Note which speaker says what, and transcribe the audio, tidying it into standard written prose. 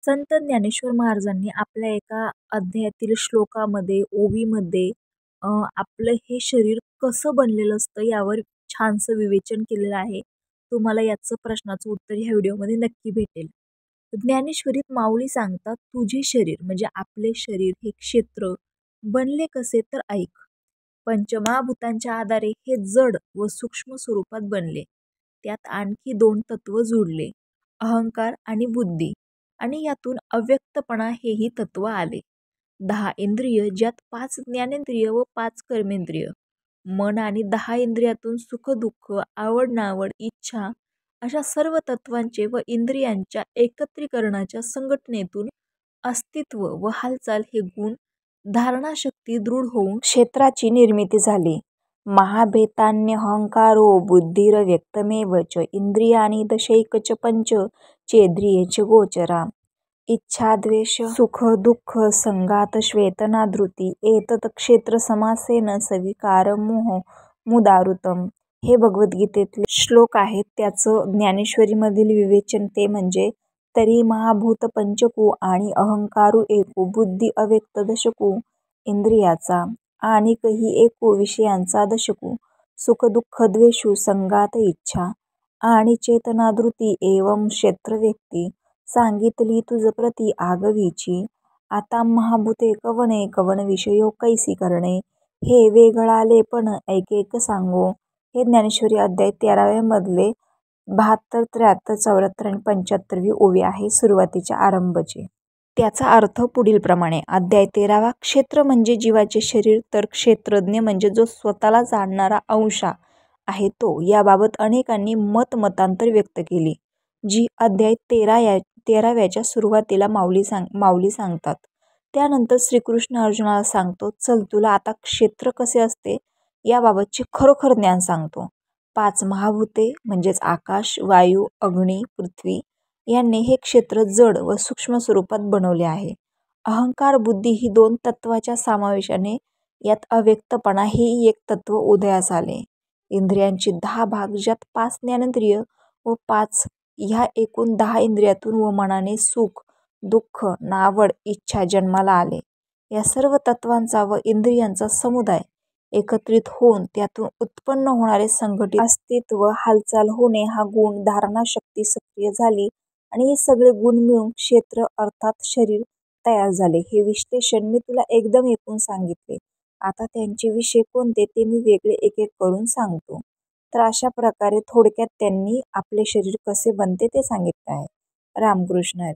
Speaker 1: संत ज्ञानेश्वर महाराजांनी आपल्या एका अध्यायातील श्लोकामध्ये, ओवीमध्ये आपलं हे शरीर कसं बनलेलं असतं यावर छानसं विवेचन केलेलं आहे. तुम्हाला याचं प्रश्नाचं उत्तर ह्या व्हिडिओमध्ये नक्की भेटेल. ज्ञानेश्वरीत माऊली सांगतात, तुझे शरीर म्हणजे आपले शरीर हे क्षेत्र बनले कसे तर ऐक. पंचमहाभूतांच्या आधारे हे जड व सूक्ष्म स्वरूपात बनले. त्यात आणखी 2 तत्व जुळले, अहंकार आणि बुद्धी, आणि यातून अव्यक्तपणा हेही तत्व आले. 10 इंद्रिय, ज्यात 5 ज्ञानेंद्रिय व 5 कर्मेंद्रिय, मन आणि 10 इंद्रियातून सुख दुःख, आवड नावड, इच्छा अशा सर्व तत्वांचे व इंद्रियांच्या एकत्रीकरणाच्या संघटनेतून अस्तित्व व हालचाल हे गुण धारणाशक्ती दृढ होऊन क्षेत्राची निर्मिती झाली. महाभेतान्यहंकारो बुद्धिरव्यक्तमेव च इंद्रियाणि दशैकच पंच चेद्रियेच गोचरा. इच्छा द्वेष सुख दुःख संगात श्वेतनाधृती एतत् क्षेत्र समासेन सविकार मोह मुदारुतम. हे भगवद्गीतेतले श्लोक आहेत. त्याचं ज्ञानेश्वरीमधील विवेचन ते म्हणजे, तरी महाभूत पंचकू आणि अहंकारू एकू, बुद्धी अव्यक्त दशकू इंद्रियाचा, आणि कही एकू विषयांचा दशकू, सुख दुःख द्वेषू संगात इच्छा आणि चेतनाधृती एवं क्षेत्र व्यक्ती. सांगितली तुझ प्रती आगवीची, आता महाभूते कवणे कवन विषयो कैसी करणे, हे वेगळाले पण ऐकेक सांगो. हे ज्ञानेश्वरी अध्याय 13व्या मधले 72, 73, 74 आणि 75वी ओवी आहे, सुरुवातीच्या आरंभचे. त्याचा अर्थ पुढील प्रमाणे. अध्याय 13वा. क्षेत्र म्हणजे जीवाचे शरीर, तर क्षेत्रज्ञ म्हणजे जो स्वतःला जाणणारा अंश आहे तो. याबाबत अनेकांनी मतांतर व्यक्त केली, जी अध्याय 13व्याच्या सुरुवातीला माऊली सांगतात. त्यानंतर श्रीकृष्ण अर्जुनाला सांगतो, चल तुला आता क्षेत्र कसे असते याबाबतचे खरोखर ज्ञान सांगतो. 5 महाभूते म्हणजेच आकाश, वायू, अग्नी, पृथ्वी यांनी हे क्षेत्र जड व सूक्ष्म स्वरूपात बनवले आहे. अहंकार, बुद्धी ही 2 तत्वाच्या समावेशाने यात अव्यक्तपणा हेही एक तत्व उदयास आले. इंद्रियांची 10 भाग, ज्यात 5 ज्ञानेंद्रिय व 5 ह्या एकूण 10 इंद्रियातून व मनाने सुख दुःख नावड इच्छा जन्माला आले. या सर्व तत्वांचा व इंद्रियांचा समुदाय एकत्रित होऊन त्यातून उत्पन्न होणारे संघटित अस्तित्व, हालचाल होणे हा गुण धारणा शक्ती सक्रिय झाली आणि हे सगळे गुण मिळून क्षेत्र अर्थात शरीर तयार झाले. हे विश्लेषण मी तुला एकदम ऐकून सांगितले. आता त्यांचे विषय कोणते ते मी वेगळे एक एक करून सांगतो. तर अशा प्रकारे थोडक्यात त्यांनी आपले शरीर कसे बनते ते सांगितले आहे. रामकृष्ण हरी.